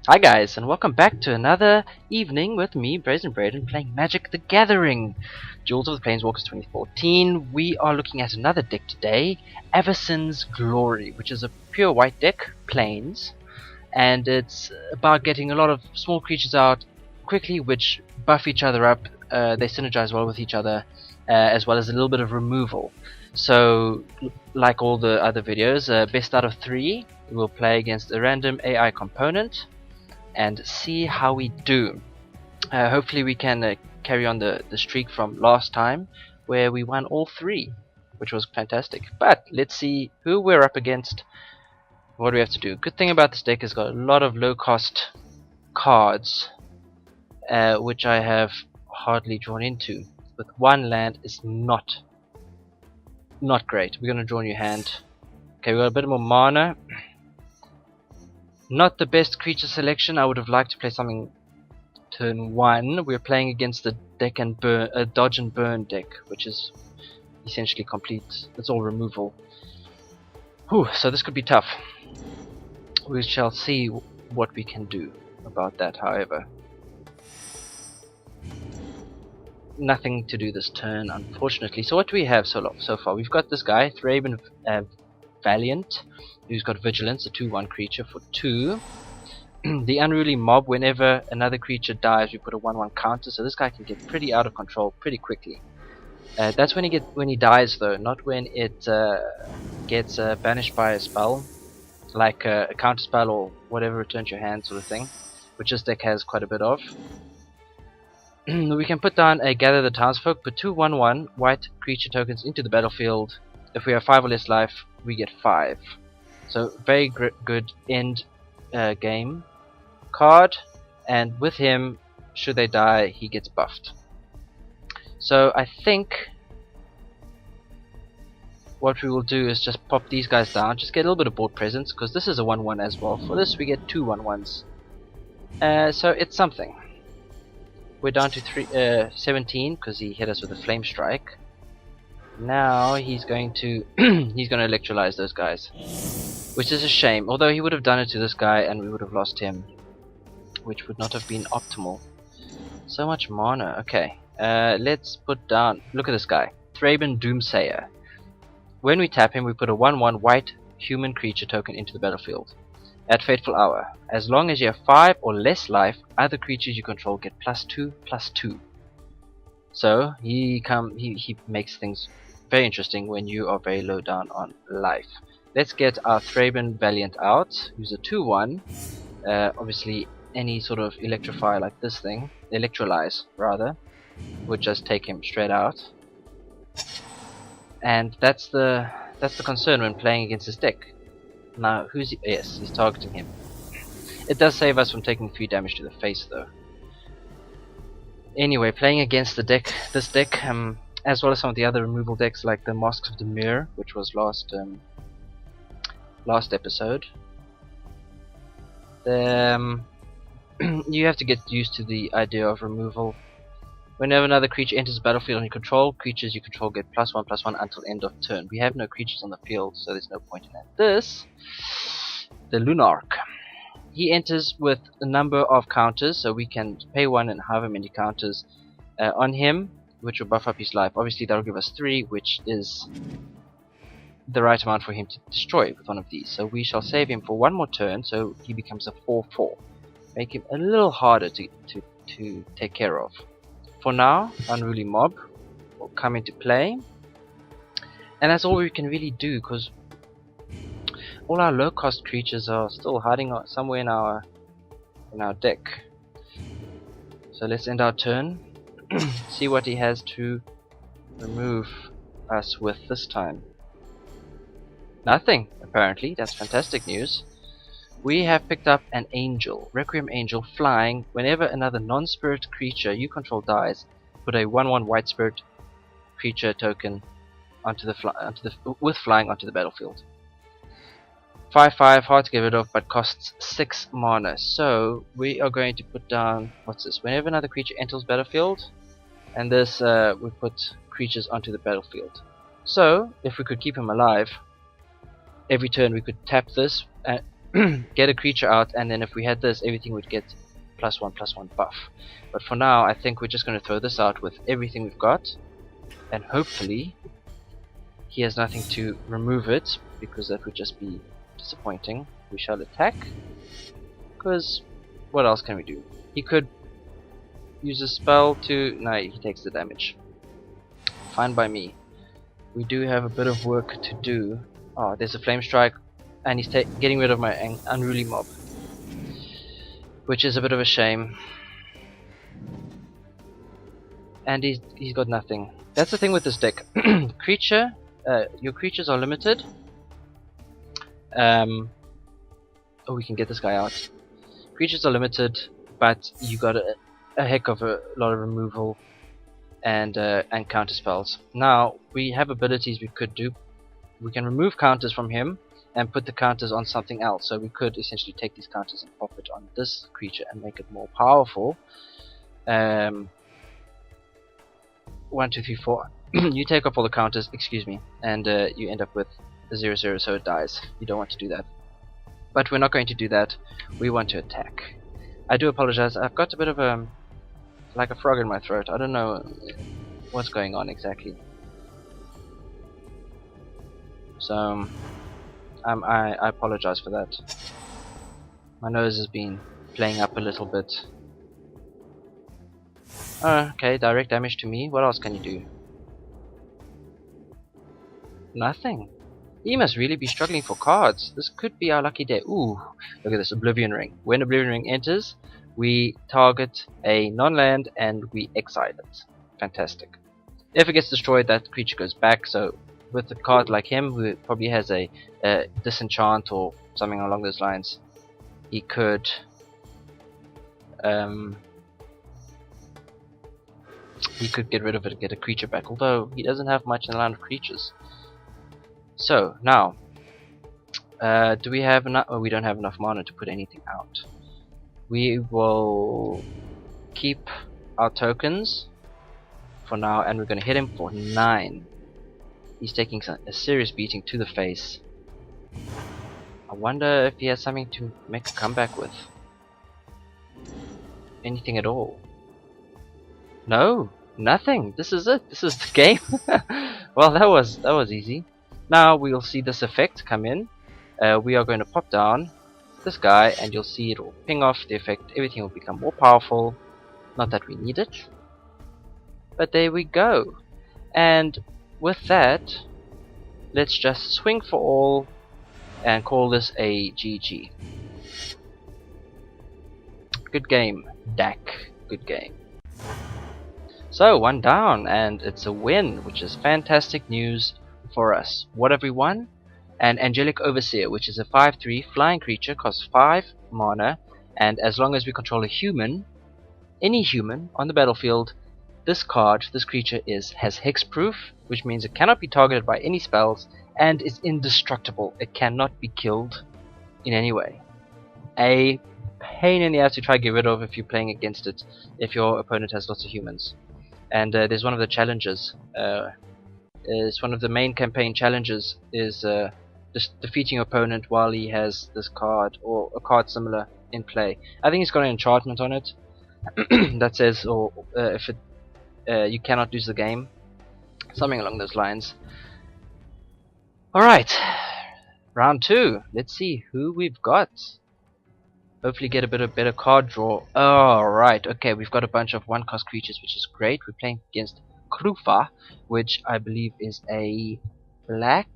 Hi guys, and welcome back to another evening with me, Brazen Braden, playing Magic the Gathering, Duels of the Planeswalkers 2014. We are looking at another deck today, Avacyn's Glory, which is a pure white deck, planes, and it's about getting a lot of small creatures out quickly, which buff each other up. They synergize well with each other, as well as a little bit of removal. So, like all the other videos, best out of 3, we'll play against a random AI component and see how we do. Hopefully we can carry on the streak from last time where we won all 3, which was fantastic. But let's see who we're up against, what do we have to do. Good thing about this deck is got a lot of low cost cards, which I have hardly drawn into. With one land is not great. We're going to draw a new hand. Okay, we got a bit more mana. Not the best creature selection. I would have liked to play something turn 1. We're playing against the deck and burn, dodge and burn deck, which is essentially complete. It's all removal. Whew, so this could be tough. We shall see what we can do about that, however. Nothing to do this turn, unfortunately. So what do we have so far? We've got this guy, Thraben Valiant, who's got Vigilance, a 2/1 creature for 2. The Unruly Mob, whenever another creature dies, we put a 1/1 counter, so this guy can get pretty out of control pretty quickly. That's when he dies though, not when it gets banished by a spell, like a counter spell or whatever returns your hand sort of thing, which this deck has quite a bit of. We can put down a Gather the Townsfolk, put 2 1/1 white creature tokens into the battlefield. If we have 5 or less life, we get 5. So very good end game card, and with him, should they die, he gets buffed. So I think what we will do is just pop these guys down, just get a little bit of board presence, because this is a 1/1 as well. For this we get 2 1/1s. So it's something. We're down to 17 because he hit us with a flame strike. Now he's going to electrolyze those guys, which is a shame. Although he would have done it to this guy and we would have lost him, which would not have been optimal. So much mana. Okay, let's put down. Look at this guy, Thraben Doomsayer. When we tap him, we put a 1/1 white human creature token into the battlefield. At Fateful Hour, as long as you have 5 or less life, other creatures you control get +2/+2. So he makes things very interesting when you are very low down on life. Let's get our Thraben Valiant out, who's a 2/1. Obviously, any sort of electrify like this thing, electrolyze rather, would just take him straight out. And that's the concern when playing against this deck. Now, yes, he's targeting him. It does save us from taking 3 damage to the face, though. Anyway, playing against this deck, as well as some of the other removal decks like the Masks of the Mirror, which was last episode. You have to get used to the idea of removal. Whenever another creature enters the battlefield on your control, creatures you control get +1/+1 until end of turn. We have no creatures on the field, so there's no point in that. The Lunarch. He enters with a number of counters, so we can pay 1 and however many counters on him, which will buff up his life. Obviously that'll give us 3, which is the right amount for him to destroy with one of these. So we shall save him for 1 more turn, so he becomes a 4/4. Make him a little harder to take care of. For now, Unruly Mob will come into play, and that's all we can really do, because all our low cost creatures are still hiding somewhere in our deck. So let's end our turn. See what he has to remove us with this time. Nothing, apparently. That's fantastic news. We have picked up an Angel, Requiem Angel, flying. Whenever another non-spirit creature you control dies, put a 1/1 white spirit creature token with flying onto the battlefield. 5/5, hard to get rid of, but costs 6 mana. So we are going to put down, what's this? Whenever another creature enters battlefield, and this we put creatures onto the battlefield. So if we could keep him alive, every turn we could tap this get a creature out, and then if we had this, everything would get +1/+1 buff. But for now, I think we're just going to throw this out with everything we've got, and hopefully he has nothing to remove it, because that would just be disappointing. We shall attack, because what else can we do? He could use a spell to... no, he takes the damage. Fine by me. We do have a bit of work to do. Oh, there's a flame strike, and he's getting rid of my unruly mob, which is a bit of a shame. And he's got nothing. That's the thing with this deck. Your creatures are limited. Oh, we can get this guy out. Creatures are limited, but you got a heck of a lot of removal and counter spells. Now we have abilities we could do. We can remove counters from him and put the counters on something else. So we could essentially take these counters and pop it on this creature and make it more powerful. 1, 2, 3, 4. You take off all the counters, excuse me, and you end up with a 0/0, so it dies. You don't want to do that. But we're not going to do that. We want to attack. I do apologize. I've got a bit of like a frog in my throat. I don't know what's going on exactly. So I apologize for that. My nose has been playing up a little bit. Okay, direct damage to me. What else can you do? Nothing. He must really be struggling for cards. This could be our lucky day. Ooh, look at this Oblivion Ring. When Oblivion Ring enters, we target a non-land and we exile it. Fantastic. If it gets destroyed, that creature goes back. So with a card like him, who probably has a disenchant or something along those lines, he could get rid of it and get a creature back. Although he doesn't have much in the line of creatures. So now, do we have enough? Oh, we don't have enough mana to put anything out. We will keep our tokens for now, and we're going to hit him for 9. He's taking a serious beating to the face. I wonder if he has something to make a comeback with. Anything at all? No, nothing. This is it. This is the game. Well, that was easy. Now we'll see this effect come in. We are going to pop down this guy, and you'll see it will ping off the effect. Everything will become more powerful. Not that we need it, but there we go. And with that, let's just swing for all and call this a GG. Good game, Dak. Good game. So 1 down, and it's a win, which is fantastic news for us. What have we won? An Angelic Overseer, which is a 5/3 flying creature, costs 5 mana, and as long as we control a human, any human on the battlefield, this creature has hexproof, which means it cannot be targeted by any spells and is indestructible. It cannot be killed in any way. A pain in the ass to try to get rid of if you're playing against it, if your opponent has lots of humans. And there's one of the challenges. Is one of the main campaign challenges is just defeating your opponent while he has this card or a card similar in play. I think it's got an enchantment on it that says, or if it you cannot lose the game, something along those lines. All right, round 2. Let's see who we've got. Hopefully get a bit of better card draw. Alright, okay, we've got a bunch of 1-cost creatures, which is great. We're playing against Krufa, which I believe is a black...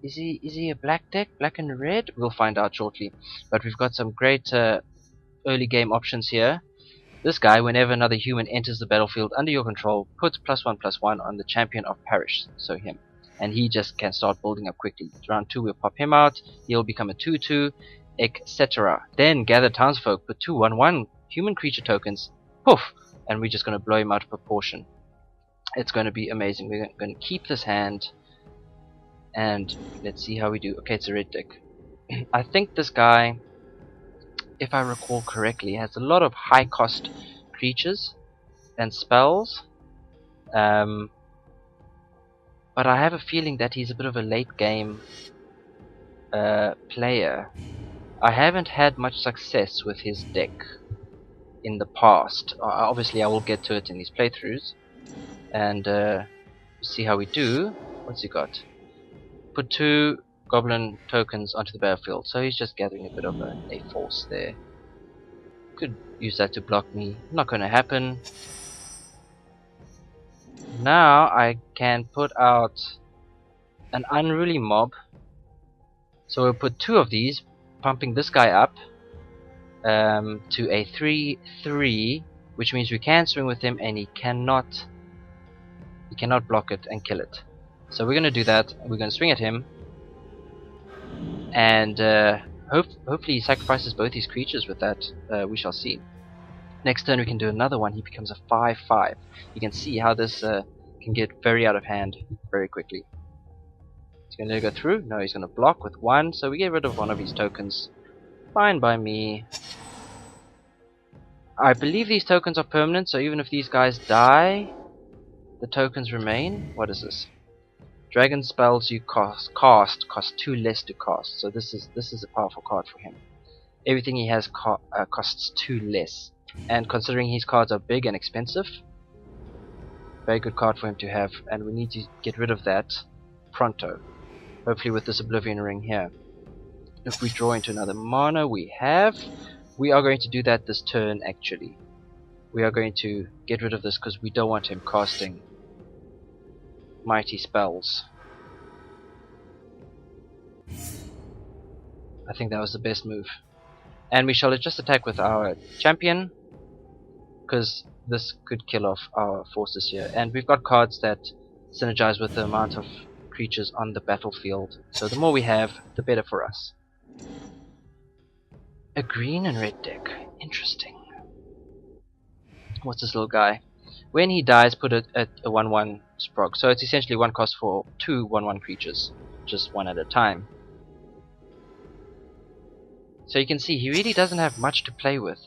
Is he a black deck? Black and red? We'll find out shortly. But we've got some great early game options here. This guy, whenever another human enters the battlefield under your control, puts +1/+1 on the champion of Parish, so him. And he just can start building up quickly. Round 2 we'll pop him out, he'll become a 2/2, etc. Then gather townsfolk, put 2 1/1 human creature tokens, poof, and we're just going to blow him out of proportion. It's going to be amazing. We're going to keep this hand, and let's see how we do. Okay, it's a red deck. I think this guy, if I recall correctly, has a lot of high cost creatures and spells, but I have a feeling that he's a bit of a late game player. I haven't had much success with his deck in the past. Obviously I will get to it in these playthroughs and see how we do. What's he got? Put 2 goblin tokens onto the battlefield, so he's just gathering a bit of a force there. Could use that to block me. Not gonna happen. Now I can put out an unruly mob. So we'll put 2 of these, pumping this guy up to a 3/3, which means we can swing with him and he cannot block it and kill it. So we're gonna do that. We're gonna swing at him, and hopefully he sacrifices both his creatures with that. We shall see. Next turn we can do another one. He becomes a 5/5. You can see how this can get very out of hand very quickly. He's going to go through. No, he's going to block with 1, so we get rid of one of his tokens. Fine by me. I believe these tokens are permanent, so even if these guys die, the tokens remain. What is this? Dragon spells you cost 2 less to cast. So this is a powerful card for him. Everything he has costs 2 less. And considering his cards are big and expensive, very good card for him to have, and we need to get rid of that pronto. Hopefully with this Oblivion Ring here. If we draw into another mana, we are going to do that this turn actually. We are going to get rid of this because we don't want him casting mighty spells. I think that was the best move. And we shall just attack with our champion, because this could kill off our forces here. And we've got cards that synergize with the amount of creatures on the battlefield. So the more we have, the better for us. A green and red deck. Interesting. What's this little guy? When he dies, put it at a 1/1 Sprog. So it's essentially 1 cost for 2 1/1 creatures. Just 1 at a time. So you can see he really doesn't have much to play with.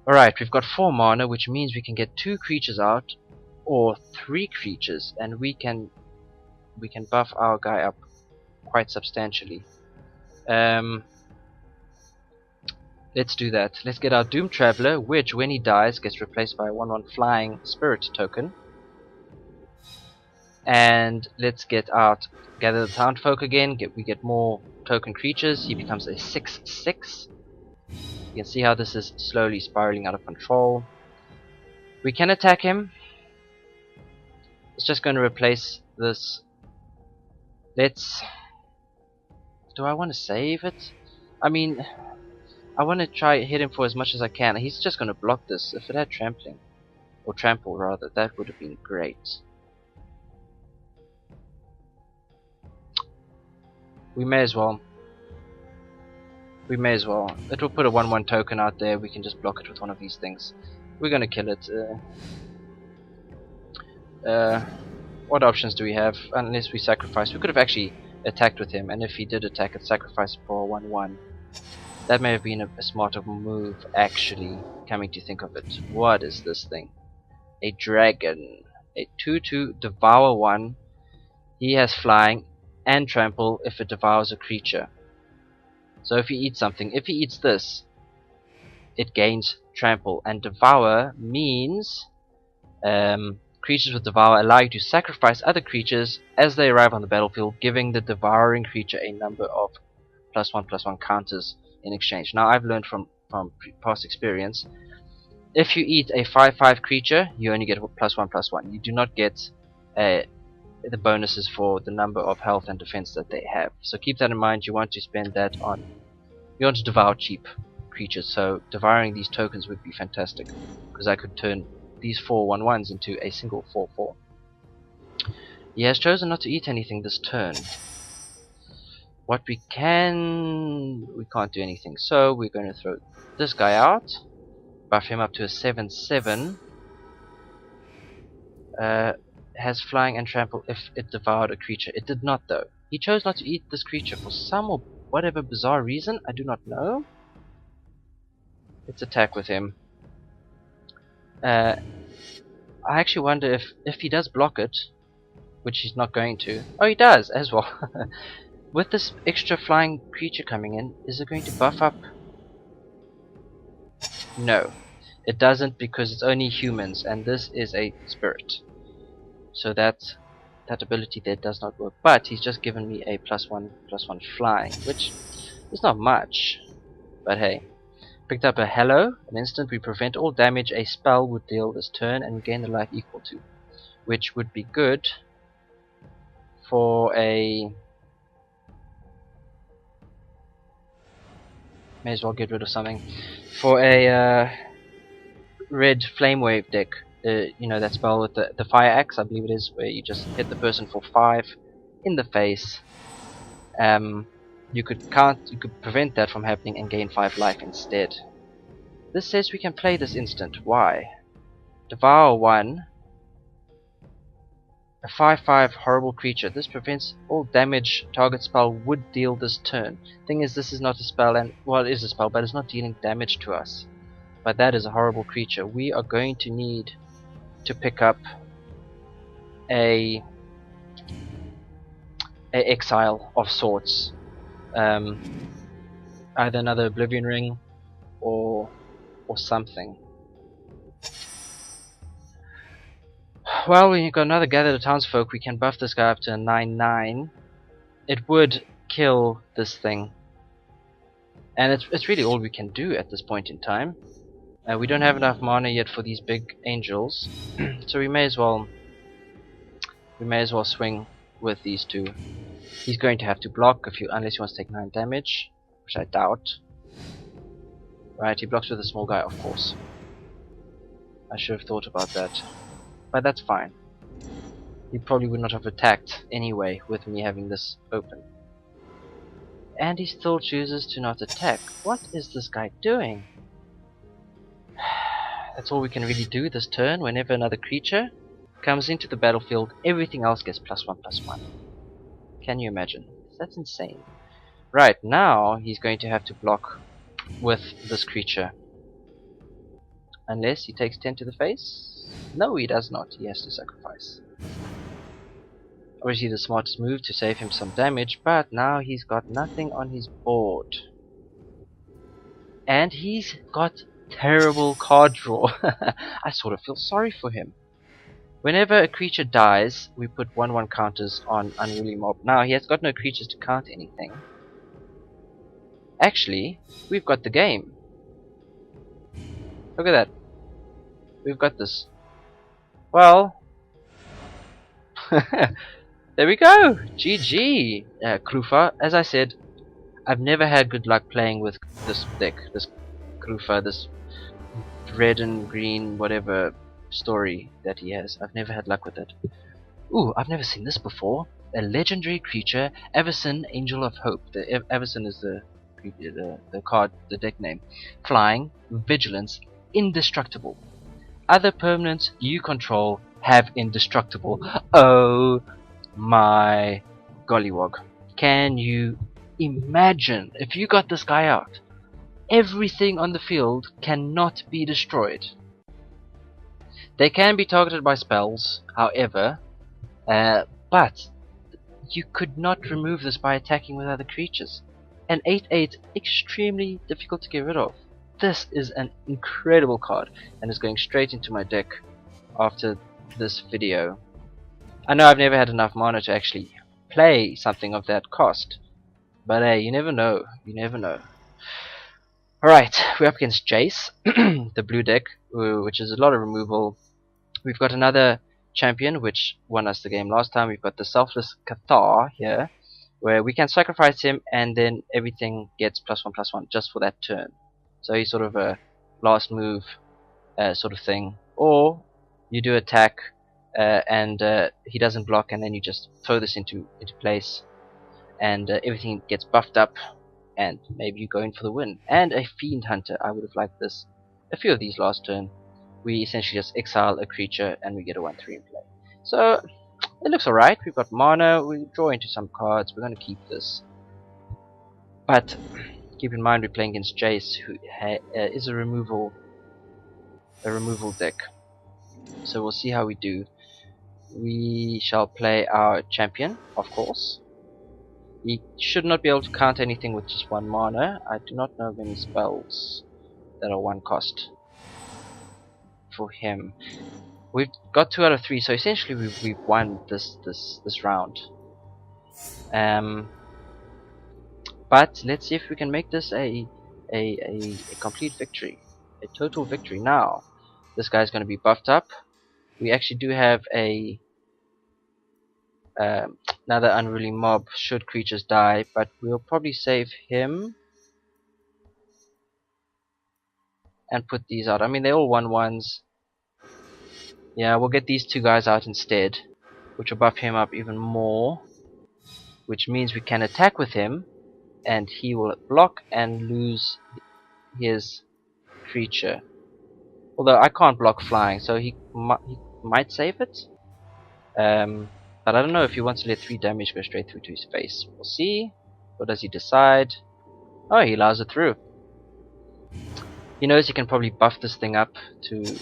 Alright, we've got 4 mana, which means we can get 2 creatures out, or 3 creatures, and we can buff our guy up quite substantially. Let's do that. Let's get our Doom Traveler, which when he dies gets replaced by a 1/1 flying spirit token. And let's get out Gather the Townfolk again. We get more token creatures. He becomes a 6/6. You can see how this is slowly spiraling out of control. We can attack him. It's just going to replace this. Do I want to save it? I mean, I want to try hit him for as much as I can. He's just going to block this. If it had trampling, or trample rather, that would have been great. We may as well. It will put a 1/1 token out there. We can just block it with one of these things. We're gonna kill it. What options do we have? Unless we sacrifice. We could have actually attacked with him, and if he did attack and sacrifice for a 1/1. That may have been a smarter move, actually, coming to think of it. What is this thing? A dragon. A 2/2 devour 1. He has flying and trample if it devours a creature. So if he eats something, if he eats this, it gains trample. And devour means creatures with devour allow you to sacrifice other creatures as they arrive on the battlefield, giving the devouring creature a number of +1/+1 counters in exchange. Now I've learned from past experience, if you eat a 5/5 creature, you only get +1/+1. You do not get the bonuses for the number of health and defense that they have. So keep that in mind. You want to spend that on, you want to devour cheap creatures. So devouring these tokens would be fantastic, because I could turn these 4 1/1s into a single 4/4. He has chosen not to eat anything this turn. What we can't do anything. So we're going to throw this guy out, buff him up to a 7/7. Has flying and trample if it devoured a creature. It did not though. He chose not to eat this creature for some or whatever bizarre reason. I do not know. Let's attack with him. I actually wonder if he does block it, which he's not going to. Oh, he does as well. With this extra flying creature coming in, is it going to buff up? No, it doesn't, because it's only humans, and this is a spirit. So that ability there does not work. But he's just given me a +1/+1 flying, which is not much. But hey. Picked up a hello, an instant. We prevent all damage a spell would deal this turn, and we gain the life equal to, which would be good for a... May as well get rid of something. For a red flame wave deck, you know, that spell with the fire axe, I believe it is, where you just hit the person for 5 in the face. You could prevent that from happening and gain 5 life instead. This says we can play this instant. Why? Devour 1. A 5/5 horrible creature. This prevents all damage target spell would deal this turn. Thing is, this is not a spell, and well, it is a spell, but it's not dealing damage to us. But that is a horrible creature. We are going to need to pick up a exile of sorts. Either another Oblivion Ring or something. Well, when you've got another Gather the Townsfolk, we can buff this guy up to a 9/9. It would kill this thing. And it's really all we can do at this point in time. We don't have enough mana yet for these big angels, so we may as well swing with these two. He's going to have to block unless he wants to take 9 damage, which I doubt. Right, he blocks with a small guy, of course. I should have thought about that. But that's fine. He probably would not have attacked anyway with me having this open. And he still chooses to not attack. What is this guy doing? That's all we can really do this turn. Whenever another creature comes into the battlefield, everything else gets +1/+1. Can you imagine? That's insane. Right, now he's going to have to block with this creature. Unless he takes 10 to the face? No, he does not. He has to sacrifice. Obviously the smartest move to save him some damage, but now he's got nothing on his board. And he's got terrible card draw. I sort of feel sorry for him. Whenever a creature dies, we put 1/1 counters on Unruly Mob. Now he has got no creatures to counter anything. Actually, we've got the game. Look at that. We've got this. Well, there we go. GG, Krufa. As I said, I've never had good luck playing with this deck, this Krufa, this red and green whatever story that he has. I've never had luck with it. Ooh, I've never seen this before. A legendary creature, Avacyn, Angel of Hope. The Avacyn is the card, the deck name. Flying, vigilance, indestructible. Other permanents you control have indestructible. Oh my gollywog. Can you imagine if you got this guy out? Everything on the field cannot be destroyed. They can be targeted by spells, however, but you could not remove this by attacking with other creatures. An 8/8, extremely difficult to get rid of. This is an incredible card, and is going straight into my deck after this video. I know I've never had enough mana to actually play something of that cost, but hey, you never know. You never know. Alright, we're up against Jace, the blue deck, which is a lot of removal. We've got another champion which won us the game last time. We've got the Selfless Cathar here, where we can sacrifice him and then everything gets +1/+1 just for that turn. So he's sort of a last move sort of thing. Or you do attack and he doesn't block, and then you just throw this into place, and everything gets buffed up, and maybe you go in for the win. And a Fiend Hunter. I would have liked this. A few of these last turn. We essentially just exile a creature and we get a 1/3 in play. So it looks alright. We've got mana. We draw into some cards. We're going to keep this. But keep in mind we're playing against Jace, who is a removal deck. So we'll see how we do. We shall play our champion, of course. He should not be able to counter anything with just 1 mana. I do not know of any spells that are 1 cost for him. We've got 2 out of 3, so essentially we've won this round. But let's see if we can make this a complete victory, a total victory. Now this guy's going to be buffed up. We actually do have a another unruly mob should creatures die, but we'll probably save him and put these out. I mean, they're all 1/1s. Yeah, we'll get these 2 guys out instead, which will buff him up even more, which means we can attack with him and he will block and lose his creature. Although I can't block flying, so he might save it. But I don't know if he wants to let 3 damage go straight through to his face. We'll see. What does he decide? Oh, he allows it through. He knows he can probably buff this thing up to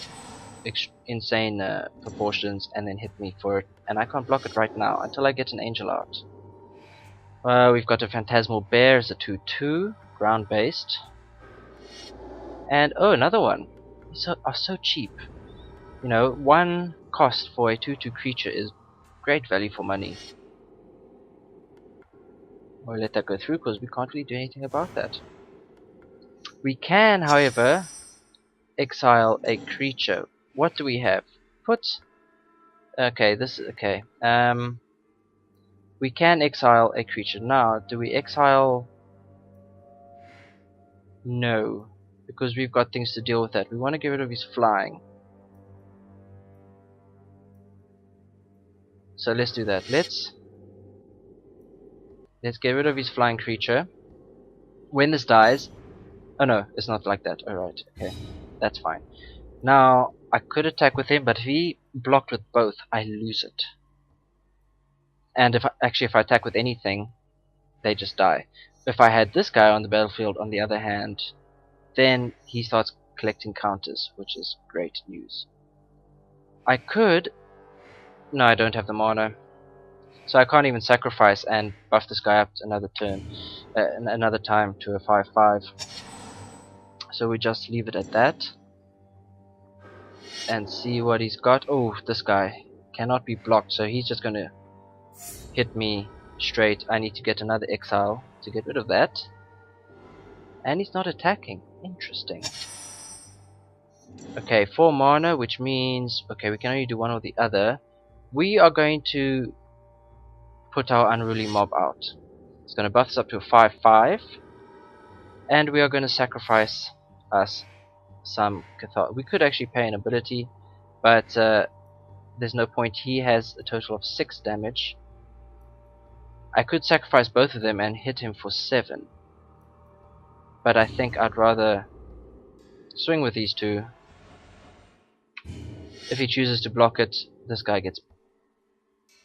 insane proportions and then hit me for it. And I can't block it right now until I get an angel out. We've got a Phantasmal Bear as a 2/2, ground based. And oh, another one. These are so cheap. You know, 1 cost for a 2/2 creature is great value for money. We'll let that go through because we can't really do anything about that. We can, however, exile a creature. What do we have? Okay, this is okay. We can exile a creature. Now, do we exile? No, because we've got things to deal with that. We want to get rid of his flying. So let's do that. Let's get rid of his flying creature. When this dies, oh no, it's not like that. Alright, okay, that's fine. Now I could attack with him, but if he blocked with both, I lose it. And if I attack with anything, they just die. If I had this guy on the battlefield, on the other hand, then he starts collecting counters, which is great news. I could. No, I don't have the mana, so I can't even sacrifice and buff this guy up another turn, another time to a 5/5. So we just leave it at that and see what he's got. Oh, this guy cannot be blocked, so he's just gonna hit me straight. I need to get another exile to get rid of that, and he's not attacking. Interesting. Okay, 4 mana, which means okay, we can only do one or the other. We are going to put our unruly mob out. It's going to buff us up to a 5/5, and we are going to sacrifice us some Cathar. We could actually pay an ability, but there's no point. He has a total of 6 damage. I could sacrifice both of them and hit him for 7, but I think I'd rather swing with these 2. If he chooses to block it, this guy gets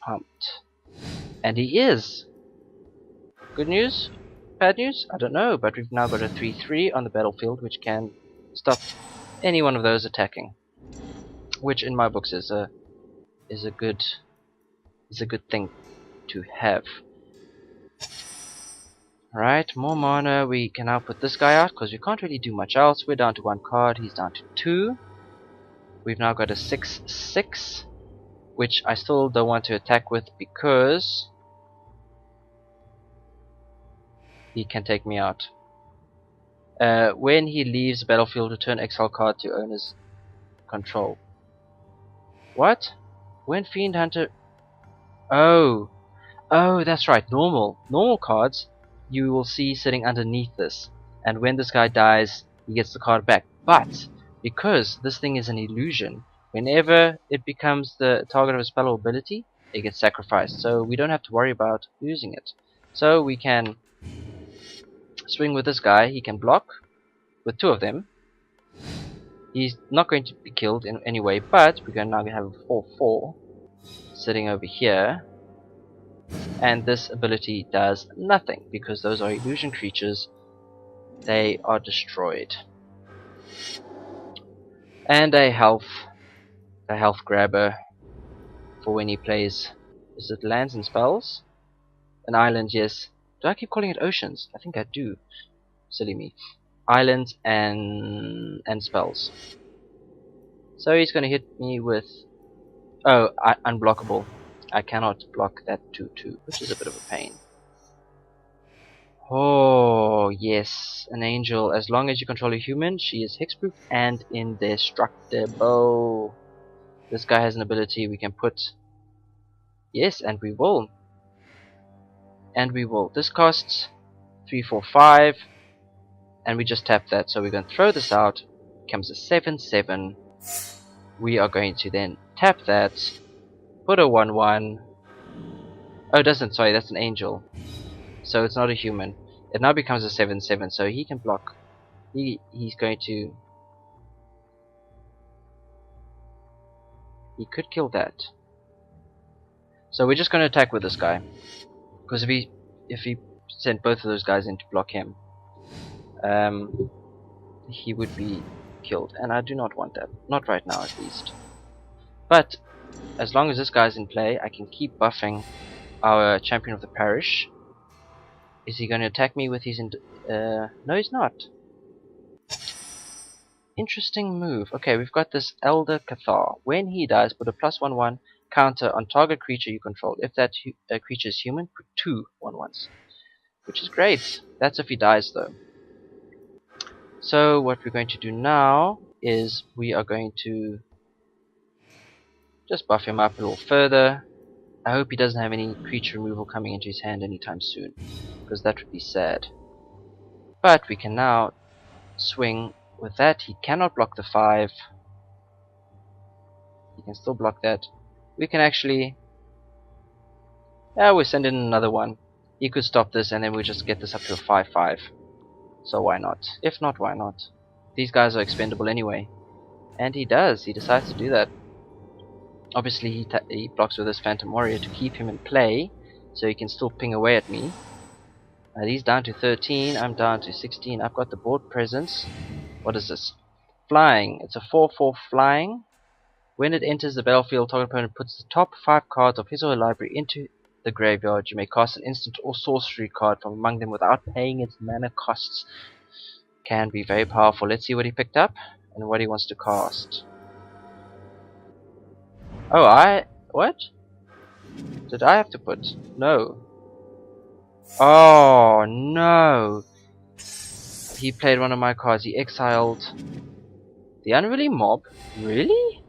pumped. And he is! Good news? Bad news? I don't know, but we've now got a 3/3 on the battlefield, which can stop any one of those attacking. Which in my books is a good thing to have. Right, more mana. We can now put this guy out because we can't really do much else. We're down to 1 card, he's down to 2. We've now got a 6/6, which I still don't want to attack with because he can take me out. When he leaves the battlefield, return exile card to owner's control. What? When Fiend Hunter... Oh, that's right. Normal cards you will see sitting underneath this, and when this guy dies, he gets the card back. But because this thing is an illusion, whenever it becomes the target of a spell or ability, it gets sacrificed. So we don't have to worry about losing it. So we can swing with this guy. He can block with 2 of them. He's not going to be killed in any way, but we're going to now have a 4/4 sitting over here. And this ability does nothing because those are illusion creatures. They are destroyed. And a health grabber for when he plays. Is it lands and spells? An island, yes. Do I keep calling it oceans? I think I do. Silly me. Islands and spells. So he's going to hit me with... Oh, unblockable. I cannot block that 2/2, which is a bit of a pain. Oh, yes. An angel. As long as you control a human, she is hexproof and indestructible. This guy has an ability we can put... Yes, and we will. And we will. This costs 3, 4, 5. And we just tap that. So we're going to throw this out. Comes a 7/7. We are going to then tap that. Put a 1/1. Oh, it doesn't. Sorry, that's an angel. So it's not a human. It now becomes a 7/7. So he can block. He's going to... He could kill that. So we're just going to attack with this guy. Because if he sent both of those guys in to block him, he would be killed, and I do not want that. Not right now, at least. But as long as this guy's in play, I can keep buffing our champion of the parish. Is he going to attack me with his... no, he's not. Interesting move. Okay, we've got this Elder Cathar. When he dies, put a +1/1 counter on target creature you control. If that creature is human, put 2 1/1s. Which is great. That's if he dies, though. So what we're going to do now is we are going to just buff him up a little further. I hope he doesn't have any creature removal coming into his hand anytime soon, because that would be sad. But we can now swing with that. He cannot block the 5. He can still block that. We can actually... we'll send in another one. He could stop this and then we'll just get this up to a 5/5. So why not? If not, why not? These guys are expendable anyway. And he does. He decides to do that. Obviously he blocks with his Phantom Warrior to keep him in play, so he can still ping away at me. He's down to 13, I'm down to 16. I've got the board presence. What is this? Flying. It's a 4/4 flying. When it enters the battlefield, target opponent puts the top 5 cards of his or her library into the graveyard. You may cast an instant or sorcery card from among them without paying its mana costs. Can be very powerful. Let's see what he picked up and what he wants to cast. Oh, what? Did I have to put? No. Oh, no. He played one of my cards. He exiled the Unruly Mob. Really?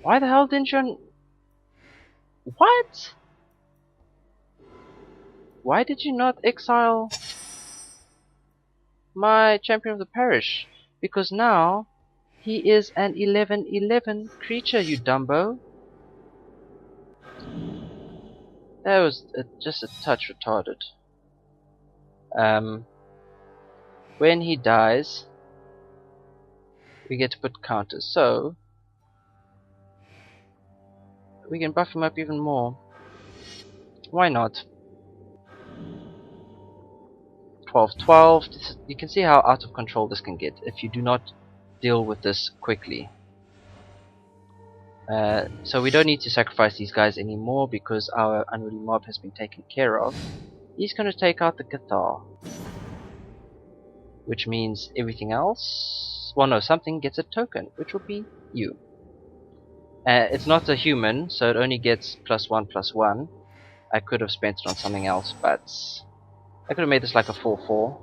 Why the hell didn't you... What? Why did you not exile my champion of the parish? Because now he is an 11/11 creature, you dumbo. That was just a touch retarded. When he dies, we get to put counters, so we can buff him up even more. Why not? 12/12. You can see how out of control this can get if you do not deal with this quickly. So we don't need to sacrifice these guys anymore because our Unruly Mob has been taken care of. He's going to take out the Cathar, which means everything else... Well, no, something gets a token, which will be you. It's not a human, so it only gets +1/+1. I could have spent it on something else, but I could have made this like a 4/4.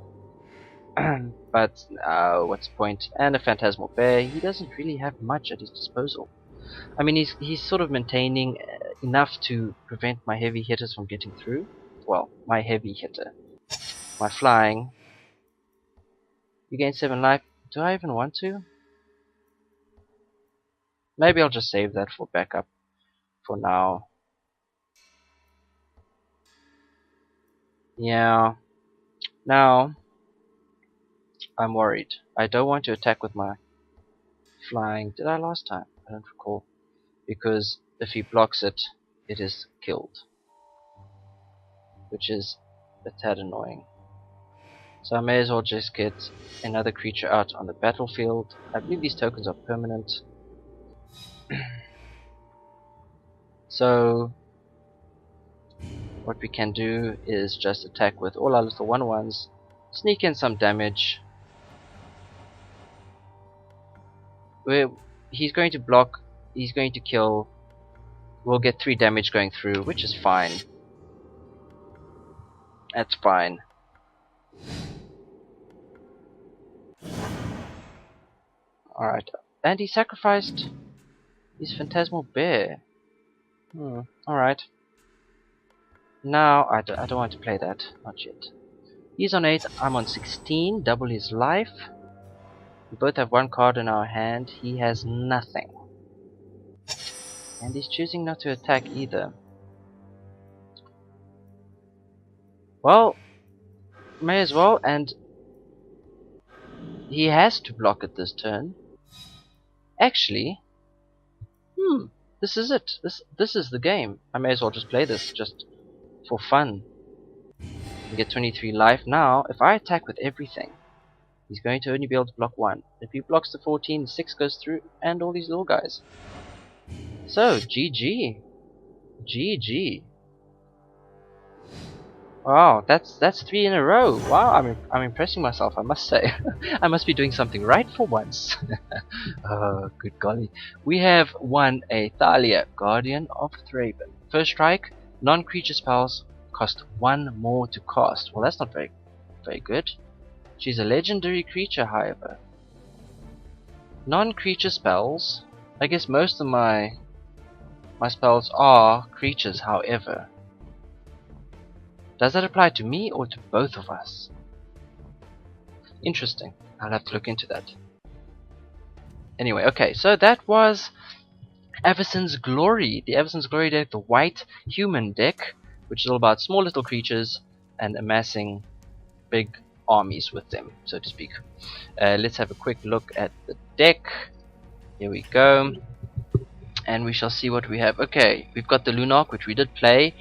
But what's the point? And a Phantasmal Bear. He doesn't really have much at his disposal. I mean, he's sort of maintaining enough to prevent my heavy hitters from getting through. Well, my heavy hitter. My flying. You gain 7 life. Do I even want to? Maybe I'll just save that for backup for now. Yeah. Now, I'm worried. I don't want to attack with my flying. Did I last time? I don't recall. Because if he blocks it, it is killed. Which is a tad annoying. So I may as well just get another creature out on the battlefield. I believe these tokens are permanent. So what we can do is just attack with all our little 1/1s, sneak in some damage. He's going to block, he's going to kill. We'll get 3 damage going through, which is fine. That's fine. Alright, and he sacrificed his Phantasmal Bear. Alright. Now, I don't want to play that, not yet. He's on 8, I'm on 16, double his life. We both have 1 card in our hand, he has nothing. And he's choosing not to attack either. Well, may as well, and he has to block it this turn. Actually, this is it. This is the game. I may as well just play this just for fun. We get 23 life. Now, if I attack with everything, he's going to only be able to block 1. If he blocks the 14, 6 goes through, and all these little guys. So, GG. GG. Wow, that's 3 in a row. Wow, I'm impressing myself, I must say. I must be doing something right for once. Oh, good golly. We have won a Thalia, Guardian of Thraben. First strike, non-creature spells cost 1 more to cast. Well, that's not very good. She's a legendary creature, however. Non-creature spells. I guess most of my spells are creatures, however. Does that apply to me or to both of us? Interesting. I'll have to look into that. Anyway, okay, so that was Avacyn's Glory. The Avacyn's Glory deck, the white human deck, which is all about small little creatures and amassing big armies with them, so to speak. Let's have a quick look at the deck. Here we go. And we shall see what we have. Okay, we've got the Lunark, which we did play.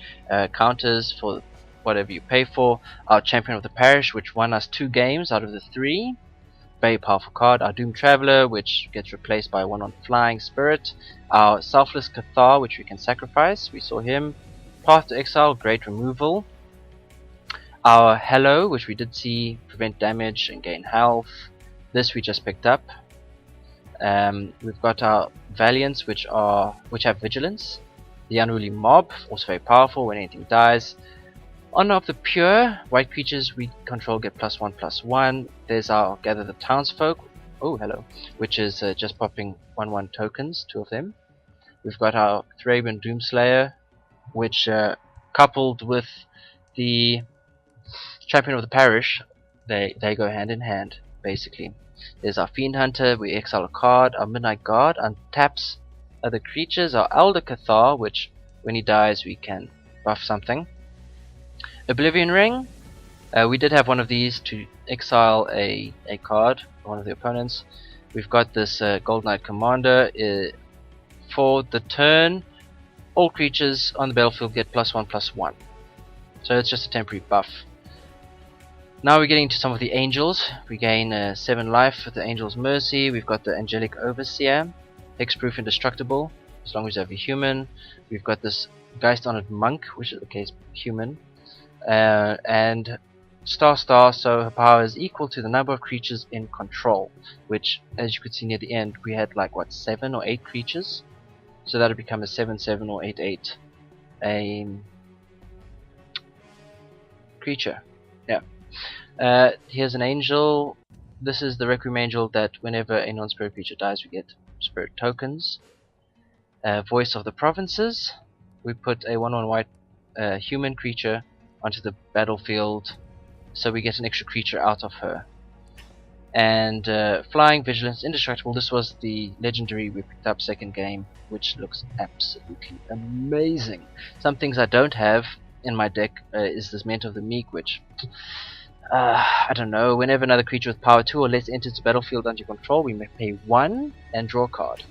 Counters for whatever you pay for. Our Champion of the Parish, which won us 2 games out of the 3. Very powerful card. Our Doom Traveler, which gets replaced by 1 on Flying Spirit. Our Selfless Cathar, which we can sacrifice. We saw him. Path to Exile, great removal. Our Hello, which we did see prevent damage and gain health. This we just picked up. We've got our Valiants, which have Vigilance. The Unruly Mob, also very powerful when anything dies. Honor of the Pure, white creatures we control get +1/+1. There's our Gather the Townsfolk, oh hello, which is just popping 1/1 tokens, 2 of them. We've got our Thraben Doomslayer, which coupled with the Champion of the Parish, they go hand in hand, basically. There's our Fiend Hunter, we exile a card. Our Midnight Guard untaps other creatures. Our Elder Cathar, which when he dies we can buff something. Oblivion Ring, we did have one of these to exile a card, one of the opponents. We've got this Gold Knight Commander. For the turn, all creatures on the battlefield get +1/+1. So it's just a temporary buff. Now we're getting to some of the angels. We gain 7 life with the Angel's Mercy. We've got the Angelic Overseer, hexproof indestructible, as long as you have a human. We've got this Geist Honored Monk, which is the case human. And star, so her power is equal to the number of creatures in control, which, as you could see near the end, we had like what, 7 or 8 creatures, so that would become a 7/7 or 8/8 creature. Yeah. Here's an angel. This is the Requiem Angel that whenever a non-spirit creature dies we get spirit tokens. Voice of the Provinces, we put a 1/1 white human creature onto the battlefield, so we get an extra creature out of her. And Flying, Vigilance, Indestructible, this was the legendary we picked up second game, which looks absolutely amazing. Some things I don't have in my deck is this Ment of the Meek, which I don't know, whenever another creature with power 2 or less enters the battlefield under your control, we may pay 1 and draw a card.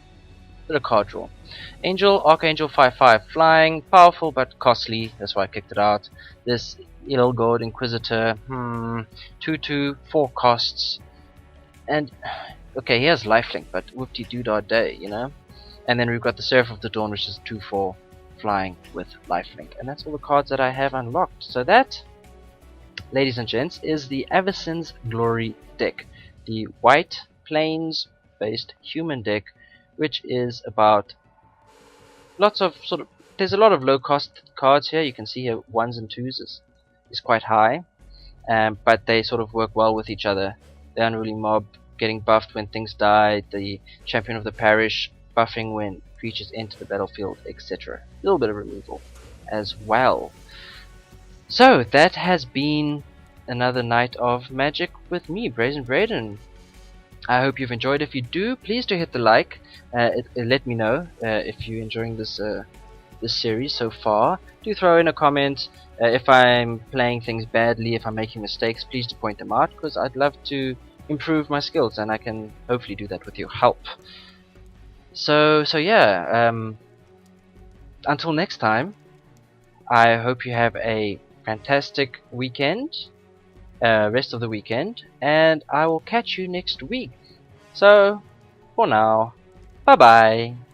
Bit of card draw. Angel, Archangel 5/5 flying, powerful but costly, that's why I kicked it out. This Ilgod Inquisitor, 2/2, 4 costs. And okay, he has lifelink, but whoop-de-doo-dah day, you know? And then we've got the Seraph of the Dawn, which is 2/4, flying with lifelink. And that's all the cards that I have unlocked. So that, ladies and gents, is the Avacyn's Glory deck. The white plains based human deck, which is about lots of there's a lot of low cost cards here. You can see here 1s and 2s is quite high, but they sort of work well with each other. The Unruly Mob getting buffed when things die, the Champion of the Parish buffing when creatures enter the battlefield, etc. A little bit of removal as well. So that has been another night of Magic with me, Brazen Braden. I hope you've enjoyed. If you do, please do hit the like. Let me know if you're enjoying this series so far. Do throw in a comment if I'm playing things badly, if I'm making mistakes. Please do point them out, because I'd love to improve my skills, and I can hopefully do that with your help. So yeah. Until next time, I hope you have a fantastic weekend. Rest of the weekend, and I will catch you next week. So, for now, bye bye.